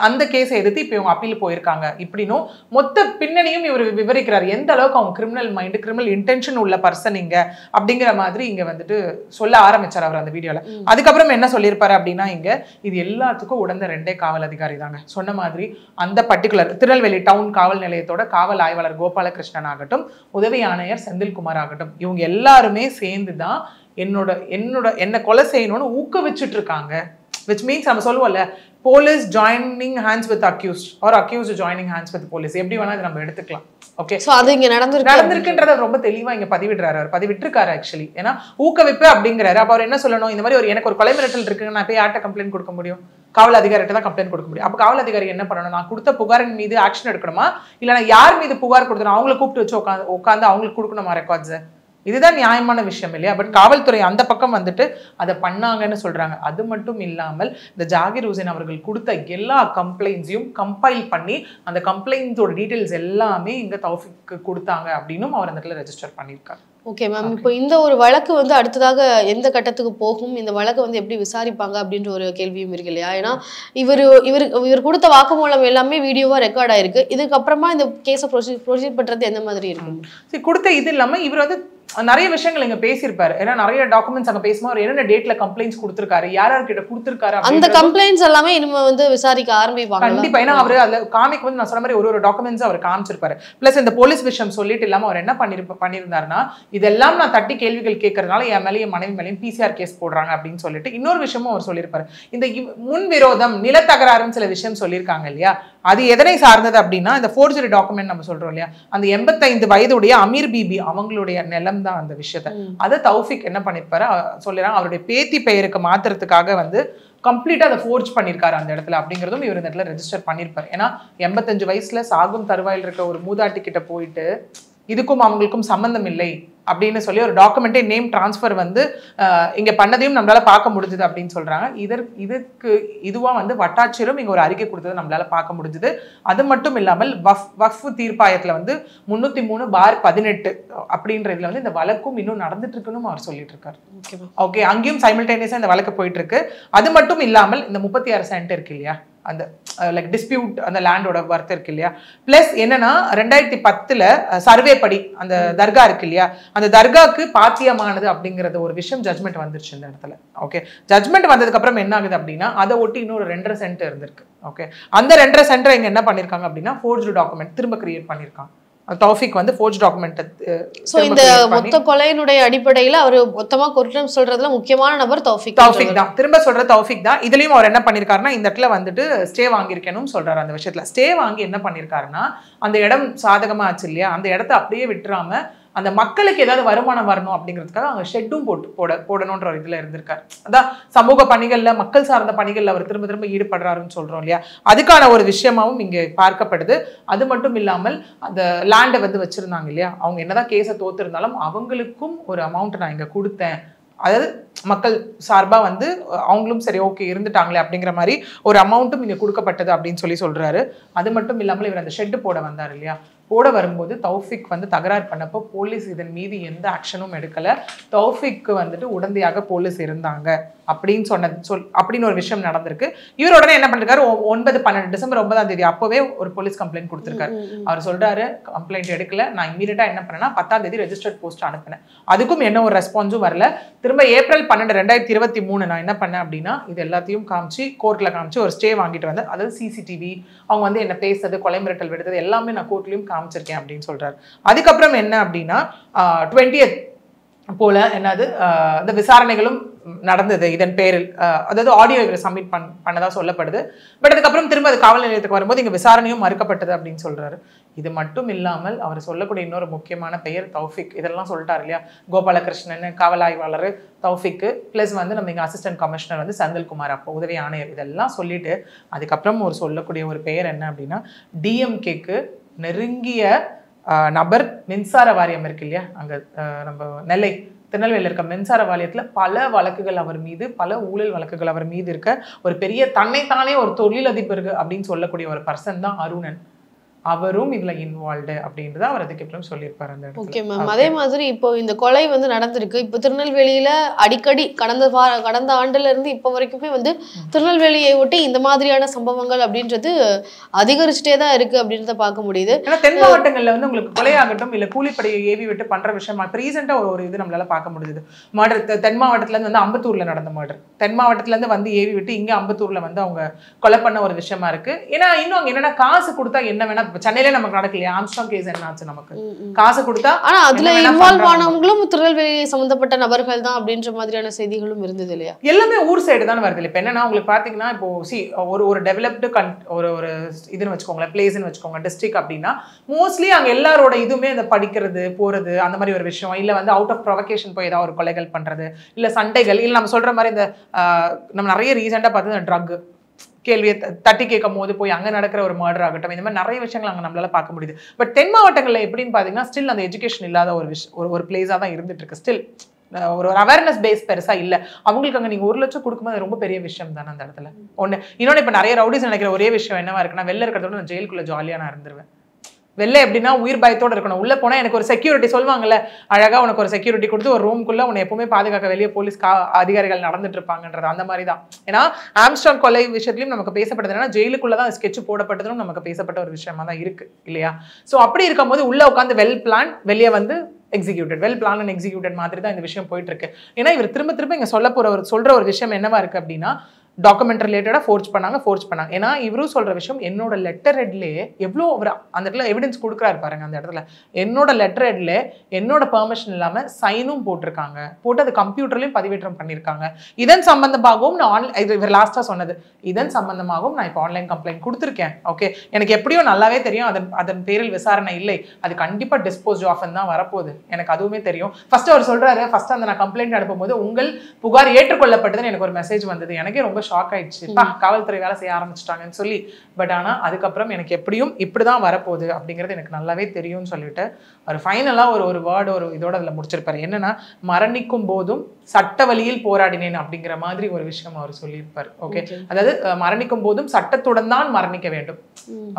C: அந்த கேஸை எதிர்த்து இப்போ இவங்க அப்பீல் போயிருக்காங்க. இப்படின்னும் மொத்த பின்னணியும் இவர் விவரிக்கிறார், எந்த அளவுக்கு அவங்க கிரிமினல் மைண்ட் கிரிமினல் இன்டென்ஷன் உள்ள பர்சன் இங்க அப்படிங்கிற மாதிரி இங்க வந்துட்டு சொல்ல ஆரம்பிச்சார் அவர் அந்த வீடியோல. அதுக்கப்புறம் என்ன சொல்லியிருப்பாரு அப்படின்னா, இங்க இது எல்லாத்துக்கும் உடந்த 2 காவல் அதிகாரி தாங்க. சொன்ன மாதிரி அந்த பர்டிகுலர் திருநெல்வேலி டவுன் காவல் நிலையத்தோட காவல் ஆய்வாளர் கோபாலகிருஷ்ணன் ஆகட்டும், உதவி ஆணையர் செந்தில்குமார் ஆகட்டும், இவங்க எல்லாருமே சேர்ந்துதான் என்ன கொலை செய்யணும்னு ஊக்குவிச்சுட்டு இருக்காங்க. which means நம்ம சொல்லுவோம்ல, police joining hands with accused or accused joining hands with police, எப்படி வேணா இதை நம்ம எடுத்துக்கலாம். ஓகே, சோ அது இங்க நடந்திருக்குன்றத ரொம்ப தெளிவா இங்க பதிவிடுறாரு, அவர் பதிவிட்டிருக்காரு ஆக்சுவலி. ஏன்னா ஊக்குவிப்பு அப்படிங்கிறாரு. அப்ப அவர் என்ன சொல்லணும், இந்த மாதிரி எனக்கு ஒரு கொலை மிரட்டல் இருக்குங்க, நான் போய் யார்கிட்ட கம்ப்ளைண்ட் கொடுக்க முடியும், காவல் அதிகாரிகிட்ட தான் கம்ப்ளைண்ட் கொடுக்க முடியும். அப்ப காவல் அதிகாரி என்ன பண்ணணும், நான் கொடுத்த புகாரின் மீது ஆக்ஷன் எடுக்கணுமா, இல்ல நான் யார் மீது புகார் கொடுத்தணும் அவங்களை கூப்பிட்டு வச்சு உட்காந்து அவங்களுக்கு கொடுக்கணுமா ரெக்கார்ட்ஸ், இதுதான் நியாயமான விஷயம் இல்லையா? பட் காவல்துறை அந்த பக்கம் வந்துட்டு அதை பண்ணாங்கன்னு சொல்றாங்க. அது மட்டும் இல்லாமல் இந்த ஜாகிர் ஹுசைன் அவர்கள் கொடுத்த எல்லா கம்ப்ளைண்ட்ஸையும் கம்பைல் பண்ணி அந்த கம்ப்ளைண்ட்ஸோட டீடைல்ஸ் எல்லாமே இங்க தௌஃபிக்கு கொடுத்தாங்க அப்படின்னும் அவர் அந்த இடத்துல ரெஜிஸ்டர் பண்ணியிருக்காரு.
A: ஓகே மேம், இப்போ இந்த ஒரு வழக்கு வந்து அடுத்ததாக எந்த கட்டத்துக்கு போகும், இந்த வழக்கை வந்து எப்படி விசாரிப்பாங்க அப்படின்ற ஒரு கேள்வியும் இருக்கு இல்லையா? ஏன்னா இவர் கொடுத்த வாக்குமூலம் எல்லாமே வீடியோவா ரெக்கார்ட் ஆயிருக்கு. இதுக்கப்புறமா இந்த கேஸை ப்ரொசீட் பண்றது எந்த மாதிரி இருக்கும்?
C: சரி, கொடுத்த இது இல்லாம இவர் வந்து நிறைய விஷயங்கள் இங்க பேசியிருப்பாரு. ஏன்னா நிறைய டாக்குமெண்ட்ஸ் அங்க பேசும்போது என்னென்ன டேட்ல கம்ப்ளைண்ட்ஸ் கொடுத்திருக்காரு, யார்கிட்ட கொடுத்திருக்காரு,
A: அந்த கம்ப்ளைண்ட்ஸ் எல்லாமே இனிமே வந்து விசாரிக்க ஆரம்பிப்பாங்க
C: கண்டிப்பா. ஏன்னா அவரு அதுல காமிக் வந்து நான் சொன்ன மாதிரி ஒரு டாக்குமெண்ட்ஸ் அவர் காமிச்சிருப்பாரு. பிளஸ் இந்த போலீஸ் விஷயம் சொல்லிட்டு இல்லாம அவர் என்ன பண்ணியிருந்தாருன்னா, இதெல்லாம் நான் தட்டி கேள்விகள் கேட்கறதுனால என் மேலேயும் மனைவி மேலேயும் பிசிஆர் கேஸ் போடுறாங்க அப்படின்னு சொல்லிட்டு இன்னொரு விஷயமும் அவர் சொல்லியிருப்பாரு. இந்த முன் விரோதம், நிலத்தகராறுன்னு சில விஷயம் சொல்லியிருக்காங்க இல்லையா, அது எதனை சார்ந்தது அப்படின்னா இந்த ஃபோர்ஜரி டாக்குமெண்ட் நம்ம சொல்றோம் இல்லையா, அந்த 85 வயதுடைய அமீர் பிபி அவங்களுடைய நிலம் தான் அந்த விஷயத்த. அதை தௌஃபிக் என்ன பண்ணிருப்பாரு சொல்லிடுறாங்க, அவருடைய பேத்தி பெயருக்கு மாத்துறதுக்காக வந்து கம்ப்ளீட்டா அதை ஃபோர்ஜ் பண்ணிருக்காரு அந்த இடத்துல அப்படிங்கிறதும் இவர் இந்த இடத்துல ரெஜிஸ்டர் பண்ணிருப்பாரு. ஏன்னா 85 வயசுல சாகும் தருவாயில் இருக்க ஒரு மூதாட்டி கிட்ட போயிட்டு இதுக்கும் அவங்களுக்கும் சம்பந்தம் இல்லை அப்படின்னு சொல்லி ஒரு டாக்குமெண்ட்டே நேம் டிரான்ஸ்ஃபர் வந்து இங்க பண்ணதையும் நம்மளால பார்க்க முடிஞ்சுது அப்படின்னு சொல்றாங்க. இதுக்கு இதுவா வந்து வட்டாட்சியரும் இங்க ஒரு அறிக்கை கொடுத்ததை நம்மளால பார்க்க முடிஞ்சுது. அது மட்டும் இல்லாமல் வக்ஃப் தீர்ப்பாயத்துல வந்து 303/18 அப்படின்ற இதுல வந்து இந்த வழக்கும் இன்னும் நடந்துட்டு இருக்குன்னு அவர் சொல்லிட்டு இருக்காரு. ஓகே, அங்கேயும் சைமல்டேனியஸா இந்த வழக்கு போயிட்டு இருக்கு. அது மட்டும் இல்லாமல் இந்த 36 சென்ட் இருக்கு இல்லையா, அந்த லைக் டிஸ்பியூட் அந்த லேண்டோட வர்த் இருக்கு இல்லையா, பிளஸ் என்னன்னா 2010 சர்வே படி அந்த தர்கா இருக்கு இல்லையா, அந்த தர்காக்கு பாத்தியமானது அப்படிங்கறது ஒரு விஷயம் ஜட்மெண்ட் வந்துருச்சு இந்த இடத்துல. ஓகே, ஜட்மெண்ட் வந்ததுக்கு அப்புறம் என்ன ஆகுது அப்படின்னா அதை ஒட்டி இன்னொரு 2.5 சென்ட் இருந்திருக்கு. ஓகே, அந்த 2.5 சென்ட் இங்க என்ன பண்ணிருக்காங்க அப்படின்னா ஃபோர்ஜ்டு டாக்குமெண்ட் திரும்ப கிரியேட் பண்ணிருக்காங்க. தௌஃபிக் வந்து ஃபோர்ஜ் டாக்குமெண்ட்.
A: சோ இந்த மொத்த கொலையினுடைய அடிப்படையில அவர் மொத்தமா குற்றம் சொல்றதுல முக்கியமான நபர் தௌஃபிக்
C: தான். திரும்ப சொல்ற தௌஃபிக் தான். இதுலயும் அவர் என்ன பண்ணிருக்காருன்னா இந்த இடத்துல வந்துட்டு ஸ்டே வாங்கியிருக்கேன்னு சொல்றாரு. அந்த விஷயத்துல ஸ்டே வாங்கி என்ன பண்ணிருக்காருன்னா அந்த இடம் சாதகமா ஆச்சு இல்லையா, அந்த இடத்த அப்படியே விட்டுறாம அந்த மக்களுக்கு ஏதாவது வருமானம் வரணும் அப்படிங்கிறதுக்காக அவங்க ஷெட்டும் போடணுன்ற ஒரு இதுல இருந்திருக்காரு. அதான் சமூக பணிகள்ல மக்கள் சார்ந்த பணிகள்ல அவர் திரும்ப திரும்ப ஈடுபடுறாருன்னு சொல்றோம் இல்லையா, அதுக்கான ஒரு விஷயமாவும் இங்க பார்க்கப்படுது. அது மட்டும் இல்லாமல் அந்த லேண்டை வந்து வச்சிருந்தாங்க இல்லையா, அவங்க என்னதான் கேஸை தோத்திருந்தாலும் அவங்களுக்கும் ஒரு அமௌண்ட் நான் இங்க கொடுத்தேன், அதாவது மக்கள் சார்பா வந்து அவங்களும் சரி ஓகே இருந்துட்டாங்களே அப்படிங்கிற மாதிரி ஒரு அமௌண்ட்டும் இங்க கொடுக்கப்பட்டது அப்படின்னு சொல்றாரு. அது மட்டும் இல்லாமல் இவர் அந்த ஷெட்டு போட வந்தார் இல்லையா, போட வரும்போது தௌஃபிக் வந்து தகராறு பண்ணப்போ போலீஸ் இதன் மீது எந்த ஆக்ஷனும் எடுக்கல. தௌஃபிக்கு வந்துட்டு உடந்தையாக போலீஸ் இருந்தாங்க அப்படின்னு அப்படின்னு ஒரு விஷயம் நடந்திருக்கு. இவர் உடனே என்ன பண்ணிருக்காரு, டிசம்பர் 9ஆம் தேதி அப்பவே ஒரு போலீஸ் கம்ப்ளைண்ட் கொடுத்திருக்காரு. அவர் சொல்றாரு கம்ப்ளைண்ட் எடுக்கல, நான் இமீடியட்டா என்ன பண்ணேன்னா 10ஆம் தேதி ரெஜிஸ்டர்ட் போஸ்ட் அனுப்பினேன், அதுக்கும் என்ன ஒரு ரெஸ்பான்ஸும் வரல. திரும்ப ஏப்ரல் 12, 2023 நான் என்ன பண்ணேன் அப்படின்னா இது எல்லாத்தையும் காமிச்சு கோர்ட்ல காமிச்சு ஒரு ஸ்டே வாங்கிட்டு வந்தேன். அதாவது சிசிடிவி அவங்க வந்து என்ன பேசுறது, கொலை மிரட்டல் விடுறது எல்லாமே நான் கோர்ட்லயும் காமிச்சிருக்கேன் அப்படின்னு சொல்றாரு. அதுக்கப்புறம் என்ன அப்படின்னா 20th போல என்னது இந்த விசாரணைகளும் நடந்தது இதன் பேரில். அதாவது ஆடியோ இவரை சப்மிட் பண்ணதா சொல்லப்படுது. பட் அதுக்கப்புறம் திரும்ப அது காவல் நிலையத்துக்கு வரும்போது இங்க விசாரணையும் மறுக்கப்பட்டது அப்படின்னு சொல்றாரு. இது மட்டும் இல்லாமல் அவர் சொல்லக்கூடிய இன்னொரு முக்கியமான பெயர் தௌஃபிக். இதெல்லாம் சொல்லிட்டாரு இல்லையா, கோபாலகிருஷ்ணன் காவல் ஆய்வாளர் தௌஃபிக், பிளஸ் வந்து நம்ம இங்க அசிஸ்டன்ட் கமிஷனர் வந்து செந்தில்குமார், அப்போ உதவி ஆணையர், இதெல்லாம் சொல்லிட்டு அதுக்கப்புறம் ஒரு சொல்லக்கூடிய ஒரு பெயர் என்ன அப்படின்னா டிஎம்கேக்கு நெருங்கிய நபர் மின்சார வாரியம் இருக்கு இல்லையா, அங்க நம்ம திருநெல்வேலியில் இருக்க மின்சார வாரியத்துல பல வழக்குகள் அவர் மீது, பல ஊழல் வழக்குகள் அவர் மீது இருக்க ஒரு பெரிய தன்னைத்தானே ஒரு தொழிலதிபர் அப்படின்னு சொல்லக்கூடிய ஒரு பர்சன் தான் அருணன். அவரும் இதுல இன்வால்வ்டு அப்படின்றத அவர் அதுக்கப்புறம் சொல்லியிருப்பாரு அந்த இடத்துல.
A: ஓகே மேம், அதே மாதிரி இப்போ இந்த கொலை வந்து நடந்திருக்கு. இப்போ திருநெல்வேலியில அடிக்கடி கடந்த ஆண்டுல இருந்து இப்போ வரைக்குமே வந்து திருநெல்வேலியை ஒட்டி இந்த மாதிரியான சம்பவங்கள் அப்படின்றது அதிகரிச்சுட்டே தான் இருக்கு அப்படின்றத பார்க்க முடியுது.
C: ஏன்னா தென் மாவட்டங்கள்ல வந்து உங்களுக்கு கொலையாகட்டும் இல்ல கூலிப்படையை ஏவி விட்டு பண்ற விஷயமா ரீசெண்டா ஒரு இது நம்மளால பார்க்க முடியுது. மர்டர் தென் மாவட்டத்துல இருந்து வந்து அம்பத்தூர்ல நடந்த மர்டர், தென் மாவட்டத்துல இருந்து வந்து ஏவி விட்டு இங்க அம்பத்தூர்ல வந்து அவங்க கொலை பண்ண ஒரு விஷயமா இருக்கு. ஏன்னா இன்னும் அங்க என்னன்னா காசு கொடுத்தா என்ன வேணா, சென்னையில நமக்கு நடக்கலையா ஆம்ஸ்ட்ராங் கேஸ் என்ன ஆச்சு, நமக்கு காசு கொடுத்தா,
A: ஆனா அதுல இன்வால்வ் ஆனவங்களும் திருநெல்வேலி சம்பந்தப்பட்ட நபர்கள் தான் அப்படின்ற மாதிரியான செய்திகளும் இருந்தது இல்லையா. எல்லாமே
C: ஊர் சைடு தான் வருது. இப்ப என்னன்னா உங்களுக்கு பாத்தீங்கன்னா இப்போ ஒரு டெவலப்டு ஒரு இதுன்னு வச்சுக்கோங்களேன், பிளேஸ்ன்னு வச்சுக்கோங்க, டிஸ்ட்ரிக்ட் அப்படின்னா மோஸ்ட்லி அங்க எல்லாரோட இதுவுமே இந்த படிக்கிறது போறது அந்த மாதிரி ஒரு விஷயம், இல்ல வந்து அவுட் ஆஃப் ப்ரொவகேஷன் போய் ஏதாவது ஒரு கொலைகள் பண்றது, இல்ல சண்டைகள், இல்ல நம்ம சொல்ற மாதிரி இந்த நம்ம நிறைய ரீசெண்டா பார்த்து ட்ரக் கேள்வியை தட்டி கேட்கும் போது போய் அங்க நடக்கிற ஒரு மர்டர் ஆகட்டும், இந்த மாதிரி நிறைய விஷயங்கள் அங்க நம்மளால பார்க்க முடியுது. பட் தென் மாவட்டங்கள்ல எப்படின்னு பாத்தீங்கன்னா ஸ்டில் அந்த எஜுகேஷன் இல்லாத ஒரு பிளேஸா தான் இருந்துட்டு இருக்கு. ஸ்டில் ஒரு அவேர்னஸ் பேஸ் பெருசா இல்ல. அவங்களுக்கு அங்க நீங்க 1 லட்சம் கொடுக்கும்போது ரொம்ப பெரிய விஷயம் தானே அந்த இடத்துல. ஒண்ணு. இன்னொன்னு, இப்ப நிறைய ரவுடிஸ் நினைக்கிற ஒரே விஷயம் என்னவா இருக்குன்னா, வெளில இருக்கிறதோட நான் ஜெயிலுக்குள்ள ஜாலியா நான் இருந்துருவேன். வெளில எப்படின்னா உயிர் பயத்தோட இருக்கணும். உள்ள போனா எனக்கு ஒரு செக்யூரிட்டி சொல்லுவாங்கல்ல, அழகா உனக்கு ஒரு செக்யூரிட்டி கொடுத்து ஒரு ரூம்குள்ள உன்னை எப்பவுமே பாதுகாக்க வெளியே போலீஸ் அதிகாரிகள் நடந்துட்டு இருப்பாங்கன்றது அந்த மாதிரி தான். ஏன்னா ஆம்ஸ்ட்ராங் கொலை விஷயத்திலையும் நமக்கு பேசப்பட்டது என்னன்னா, ஜெயிலுக்குள்ளதான் ஸ்கெட்ச் போடப்பட்டதும் நமக்கு பேசப்பட்ட ஒரு விஷயமா தான் இருக்கு இல்லையா? சோ அப்படி இருக்கும்போது உள்ள உட்காந்து வெல் பிளான், வெளியே வந்து executed, well plan and executed மாதிரி தான் இந்த விஷயம் போயிட்டு இருக்கு. ஏன்னா இவர் திரும்ப திரும்ப இங்க சொல்ற ஒரு விஷயம் என்னவா இருக்கு அப்படின்னா, டாக்குமெண்ட் ரிலேட்டடா ஃபோர்ஜ் பண்ணாங்க. ஏன்னா இவரும் சொல்ற விஷயம், என்னோட லெட்டர் ஹெட்லேயே எவ்வளோ அவர் அந்த இடத்துல எவிடன்ஸ் கொடுக்குறாரு பாருங்க. அந்த இடத்துல என்னோட லெட்டர் ஹெட்ல என்னோட பெர்மிஷன் இல்லாம சைனும் போட்டிருக்காங்க, போட்டு அது கம்ப்யூட்டர்லயும் பதிவேற்றம் பண்ணியிருக்காங்க. இதன் சம்பந்தமாகவும் நான் இவர் லாஸ்டா சொன்னது, இதன் சம்பந்தமாகவும் நான் இப்போ ஆன்லைன் கம்ப்ளைண்ட் கொடுத்துருக்கேன். ஓகே, எனக்கு எப்படியும் நல்லாவே தெரியும் அதன் பேரில் விசாரணை இல்லை, அது கண்டிப்பா டிஸ்போஸ் ஆஃப் தான் வரப்போகுது, எனக்கு அதுவுமே தெரியும். ஃபர்ஸ்ட் அவர் சொல்றாரு, ஃபர்ஸ்ட் அந்த நான் கம்ப்ளைண்ட் அனுப்பும் போது உங்கள் புகார் ஏற்றுக்கொள்ளப்பட்டதுன்னு எனக்கு ஒரு மெசேஜ் வந்தது. எனக்கே ரொம்ப ஷாக் ஆயிடுச்சு, காவல்துறை வேலை செய்ய ஆரம்பிச்சிட்டாங்கன்னு சொல்லி. பட் ஆனா அதுக்கப்புறம் எனக்கு எப்படியும் இப்படிதான் வரப்போகுது அப்படிங்கிறது எனக்கு நல்லாவே தெரியும்னு சொல்லிட்டு அவர் ஃபைனலா ஒரு வேர்டு ஒரு இதோட அதுல முடிச்சிருப்பாரு. என்னன்னா, மரணிக்கும் போதும் சட்ட வழியில் போராடினேன் அப்படிங்கிற மாதிரி ஒரு விஷயம் அவர் சொல்லியிருப்பாரு. ஓகே, அதாவது மரணிக்கும் போதும் சட்டத்துடன் தான் மரணிக்க வேண்டும்.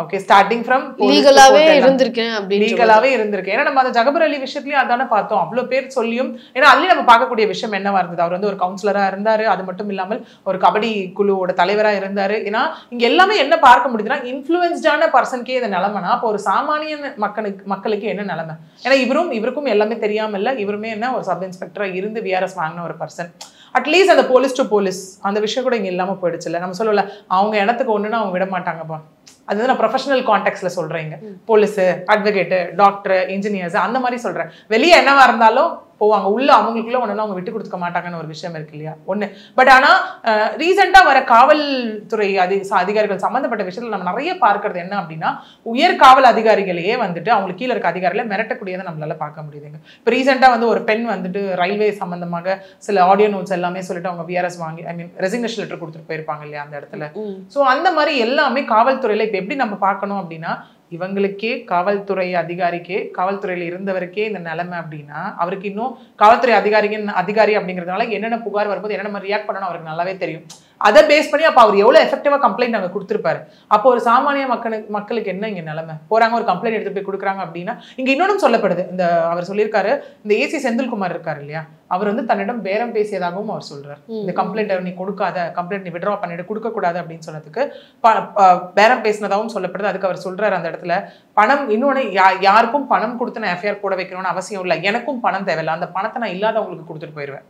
C: ஓகே, ஸ்டார்டிங் ஃப்ரம்
A: லீகலாவே இருந்திருக்கேன்.
C: ஏன்னா நம்ம அந்த ஜகபர் அலி விஷயத்துலயும் அதானே பார்த்தோம். அவ்வளவு பேர் சொல்லியும், ஏன்னா அதுலயும் நம்ம பார்க்கக்கூடிய விஷயம் என்னவா இருந்தது, அவர் வந்து ஒரு கவுன்சிலரா இருந்தாரு, அது மட்டும் இல்லாமல் ஒரு கபடி குழுவோட தலைவரா இருந்தாரு. ஏன்னா இங்க எல்லாமே என்ன பார்க்க முடியுதுன்னா, இன்ஃப்ளூயன்ஸ்டான பர்சனுக்கே இந்த நிலைமைனா அப்போ ஒரு சாமானிய மக்களுக்கு என்ன நிலைமை? ஏன்னா இவருக்கும் எல்லாமே தெரியாம இல்ல, இவருமே என்ன ஒரு சப் இன்ஸ்பெக்டரா இருந்து விஆர்எஸ் வாங்கின ஒரு பர்சன். அட்லீஸ்ட் அந்த போலீஸ் டு போலீஸ் அந்த விஷயம் கூட இங்க இல்லாம போயிடுச்சு இல்ல. நம்ம சொல்லல, அவங்க இடத்துக்கு ஒண்ணுன்னா அவங்க விட மாட்டாங்கப்பா. அது நான் ப்ரொஃபஷனல் கான்டெக்ட்ல சொல்றேங்க. போலீஸ், அட்வொகேட், டாக்டர், இன்ஜினியர்ஸ் அந்த மாதிரி சொல்றேன். வெளியே என்னவா இருந்தாலும் போவாங்க, உள்ள அவங்களுக்குள்ள ஒண்ணுன்னா அவங்க விட்டு கொடுக்க மாட்டாங்கன்னு ஒரு விஷயம் இருக்கு இல்லையா? ஒண்ணு. பட் ஆனா ரீசெண்டா வர காவல்துறை அதிகாரிகள் சம்பந்தப்பட்ட விஷயத்துல நம்ம நிறைய பார்க்கறது என்ன அப்படின்னா, உயர் காவல் அதிகாரிகளையே வந்துட்டு அவங்களுக்கு கீழே இருக்க அதிகாரிகளை மிரட்டக்கூடியதை நம்மளால பார்க்க முடியுதுங்க. இப்போ ரீசெண்டா வந்து ஒரு பெண் வந்துட்டு ரயில்வே சம்பந்தமாக சில ஆடியோ நோட்ஸ் எல்லாமே சொல்லிட்டு அவங்க விஆர்எஸ் வாங்கி ரெசிக்னேஷன் லெட்டர் கொடுத்துட்டு போயிருப்பாங்க இல்லையா அந்த இடத்துல. ஸோ அந்த மாதிரி எல்லாமே காவல்துறையில இப்போ எப்படி நம்ம பார்க்கணும் அப்படின்னா, இவங்களுக்கே காவல்துறை காவல்துறையில இருந்தவருக்கே இந்த நிலைமை அப்படின்னா, அவருக்கு இன்னும் காவல்துறை அதிகாரி அப்படிங்கிறதுனால என்னென்ன புகார் வரும்போது என்னென்ன ரியாக்ட் பண்ணணும் அவருக்கு நல்லாவே தெரியும். அதை பேஸ் பண்ணி அப்போ அவர் எவ்வளவு எஃபெக்டிவா கம்ப்ளைண்ட் அங்கே கொடுத்துருப்பாரு. அப்போ ஒரு சாமானிய மக்களுக்கு என்ன இங்க நிலைமை? போறாங்க, ஒரு கம்ப்ளைண்ட் எடுத்து போய் கொடுக்குறாங்க அப்படின்னா, இங்க இன்னொன்னு சொல்லப்படுது. இந்த அவர் சொல்லியிருக்காரு, இந்த ஏசி செந்தில்குமார் இருக்காரு இல்லையா, அவர் வந்து தன்னிடம் பேரம் பேசியதாகவும் அவர் சொல்றாரு. இந்த கம்ப்ளைண்ட் நீ கொடுக்காத, கம்ப்ளைண்ட் நீ விட்ரா பண்ணிட்டு கொடுக்க கூடாது அப்படின்னு சொன்னதுக்கு பேரம் பேசினதாகவும் சொல்லப்படுது. அதுக்கு அவர் சொல்றாரு அந்த இடத்துல, பணம் இன்னொன்னு யாருக்கும் பணம் கொடுத்து நான் எஃப்ஐஆர் போட வைக்கணும்னு அவசியம் இல்லை, எனக்கும் பணம் தேவையில்லை, அந்த பணத்தை நான் இல்லாதவங்களுக்கு கொடுத்துட்டு போயிடுவேன்.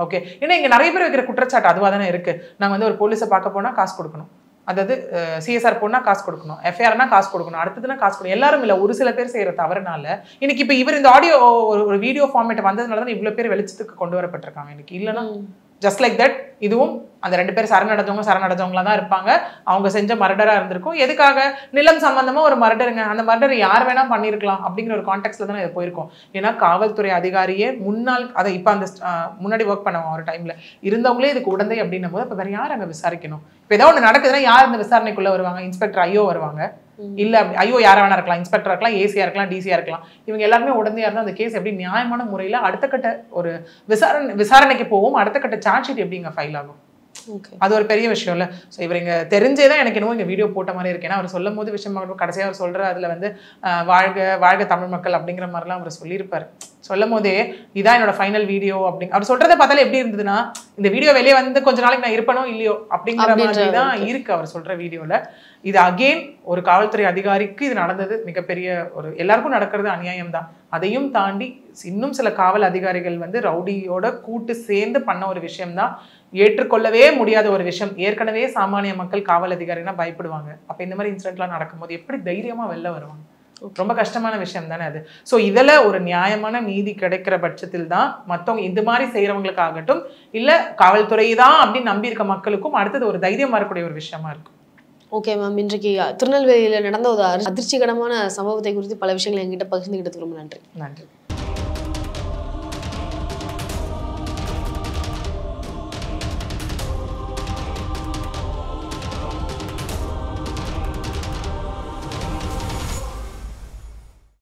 C: ஓகே, ஏன்னா இங்க நிறைய பேர் வைக்கிற குற்றச்சாட்டு அதுவா தானே இருக்கு. நாங்க வந்து ஒரு போலீஸை பார்க்க போனா காசு கொடுக்கணும், அதாவது சிஎஸ்ஆர் போனா காசு கொடுக்கணும், எஃப்ஐஆர்னா காசு கொடுக்கணும், அடுத்ததுனா காசு கொடுக்கணும். எல்லாரும் இல்ல, ஒரு சில பேர் செய்யற தவறுனால இன்னைக்கு இப்ப இவர் இந்த ஆடியோ ஒரு வீடியோ ஃபார்மேட் வந்ததுனால தான் இவ்வளவு பேர் வெளிச்சத்துக்கு கொண்டு வரப்பட்டிருக்காங்க. இன்னைக்கு இல்லைன்னா ஜஸ்ட் லைக் தட் இதுவும் அந்த 2 பேர் சரணடைஞ்சவங்களா தான் இருப்பாங்க. அவங்க செஞ்ச மர்டரா இருந்திருக்கும். எதுக்காக? நிலம் சம்பந்தமா ஒரு மர்டருங்க, அந்த மர்டர் யார் வேணா பண்ணிருக்கலாம் அப்படிங்கிற ஒரு கான்டெக்ட்ல தானே இது போயிருக்கும். ஏன்னா காவல்துறை அதிகாரியே முன்னாள் அதை இப்ப அந்த முன்னாடி ஒர்க் பண்ணுவாங்க ஒரு டைம்ல இருந்தவங்களே இதுக்கு உடந்தை அப்படின்னும் போது அப்ப வேற யார் அங்க விசாரிக்கணும்? இப்ப ஏதாவது ஒண்ணு நடக்குதுன்னா யார் இந்த விசாரணைக்குள்ள வருவாங்க? இன்ஸ்பெக்டர் ஐயோ வருவாங்க, இல்ல ஐயோ யாரா வேணா இருக்கலாம், இன்ஸ்பெக்டர் இருக்கலாம், ஏசியா இருக்கலாம், டிசியா இருக்கலாம். இவங்க எல்லாருமே உடந்தையா இருந்தா அந்த கேஸ் எப்படி நியாயமான முறையில அடுத்த கட்ட ஒரு விசாரணைக்கு போவோம், அடுத்த கட்ட சார்ஜ் ஷீட் எப்படி இங்க ஃபைல் ஆகும்? அது ஒரு பெரிய விஷயம் இல்ல. ஸோ இவர் இங்க தெரிஞ்சேதான் எனக்கு என்னவோ இங்க வீடியோ போட்ட மாதிரி இருக்கு. ஏன்னா அவர் சொல்லும் போது விஷயம் கடைசியா அவர் சொல்ற அதுல வந்து வாழ்க தமிழ் மக்கள் அப்படிங்கிற மாதிரிலாம் அவர் சொல்லியிருப்பாரு. சொல்லும் போதே இதான் என்னோட ஃபைனல் வீடியோ அப்படிங்க அவர் சொல்றதை பார்த்தாலே எப்படி இருந்ததுன்னா, இந்த வீடியோ வெளியே வந்து கொஞ்ச நாளைக்கு நான் இருப்பனோ இல்லையோ அப்படிங்கிற மாதிரி தான் இருக்கு அவர் சொல்ற வீடியோல. இது அகெயின் ஒரு காவல்துறை அதிகாரிக்கு இது நடந்தது மிகப்பெரிய ஒரு எல்லாருக்கும் நடக்கிறது அநியாயம் தான். அதையும் தாண்டி இன்னும் சில காவல் அதிகாரிகள் வந்து ரவுடியோட கூட்டு சேர்ந்து பண்ண ஒரு விஷயம் தான், ஏற்றுக்கொள்ளவே முடியாத ஒரு விஷயம். ஏற்கனவே சாமானிய மக்கள் காவல் அதிகாரினா பயப்படுவாங்க. அப்ப இந்த மாதிரி இன்சிடென்ட்லாம் நடக்கும்போது எப்படி தைரியமா வெளில வருவாங்க? ரொம்ப கஷ்டமான விஷயம் தானே அது. ஸோ இதில் ஒரு நியாயமான நீதி கிடைக்கிற பட்சத்தில் தான் மற்றவங்க இந்த மாதிரி செய்கிறவங்களுக்கு ஆகட்டும், இல்லை காவல்துறை தான் அப்படின்னு நம்பி இருக்க மக்களுக்கும் அடுத்தது ஒரு தைரியம் வரக்கூடிய ஒரு விஷயமா இருக்கும்.
A: ஓகே மேம், இன்றைக்கு திருநெல்வேலியில் நடந்த ஒரு அதிர்ச்சிகரமான சம்பவத்தை குறித்து பல விஷயங்களை என்கிட்ட பகிர்ந்துக்கிட்டதுக்கு ரொம்ப நன்றி.
C: நன்றி.